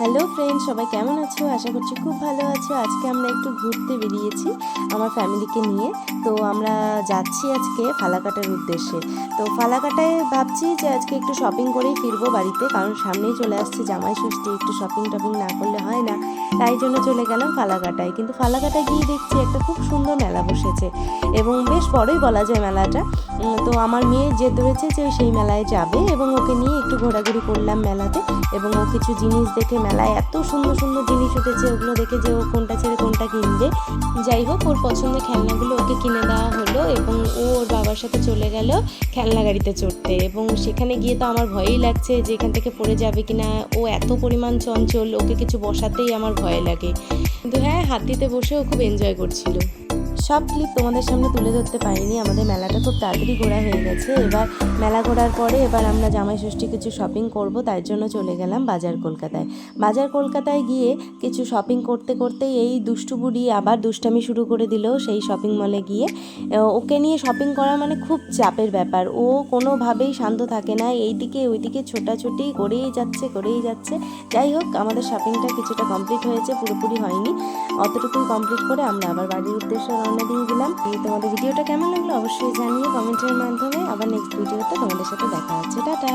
Hello friend, সবাই কেমন আছো? আশা করছি খুব ভালো আছো। আজকে আমরা একটু ঘুরতে বেরিয়েছি আমার ফ্যামিলিকে নিয়ে। তো আমরা যাচ্ছি আজকে ফালাকাটার উদ্দেশ্যে। তো ফালাকাটায় ভাবছি যে আজকে একটু শপিং করেই ফিরবো বাড়িতে, কারণ সামনেই চলে আসছে জামাই ষষ্ঠী, একটু শপিং টপিং না করলে হয় না। তাই জন্য চলে গেলাম ফালাকাটায়। কিন্তু ফালাকাটায় গিয়ে দেখছি একটা খুব সুন্দর মেলা বসেছে এবং বেশ বড়ই বলা যায় মেলাটা। তো আমার মেয়ে জেদ ধরেছে যে সেই মেলায় যাবে এবং ওকে নিয়ে একটু ঘোরাঘুরি করলাম মেলাতে। এবং ও কিছু জিনিস দেখে, মেলায় এত সুন্দর সুন্দর জিনিস উঠেছে, ওগুলো দেখে যে ও কোনটা ছেড়ে কোনটা কিনবে। যাই হোক, ওর পছন্দের খেলনাগুলো ওকে কিনে দেওয়া হলো এবং ও ওর বাবার সাথে চলে গেল খেলনা গাড়িতে চড়তে। এবং সেখানে গিয়ে তো আমার ভয়ই লাগছে যে এখান থেকে পড়ে যাবে কিনা। ও এত পরিমাণ চঞ্চল, ওকে কিছু বসাতেই আমার ভয় লাগে। কিন্তু হ্যাঁ, হাতিতে বসে ও খুব এনজয় করছিল। সব ক্লিপ তোমাদের সামনে তুলে ধরতে পারিনি, আমাদের মেলাটা খুব তাড়াতাড়ি ঘোরা হয়ে গেছে। এবার মেলা ঘোরার পরে এবার আমরা জামাই ষষ্ঠী কিছু শপিং করব, তার জন্য চলে গেলাম বাজার কলকাতায়। বাজার কলকাতায় গিয়ে কিছু শপিং করতে করতেই এই দুষ্টু বুড়ি আবার দুষ্টামি শুরু করে দিল সেই শপিং মলে গিয়ে। ওকে নিয়ে শপিং করা মানে খুব চাপের ব্যাপার, ও কোনোভাবেই শান্ত থাকে না, এইদিকে ওইদিকে ছোটাছুটি করেই যাচ্ছে। যাই হোক, আমাদের শপিংটা কিছুটা কমপ্লিট হয়েছে, পুরোপুরি হয়নি। অতটুকুই কমপ্লিট করে আমরা আবার বাড়ির উদ্দেশ্যে রওনা দিয়ে দিলাম। তোমাদের ভিডিওটা কেমন লাগলো অবশ্যই জানিয়ে কমেন্টের মাধ্যমে। আবার নেক্সট ভিডিওতে তোমাদের সাথে দেখা হচ্ছে। টাটা।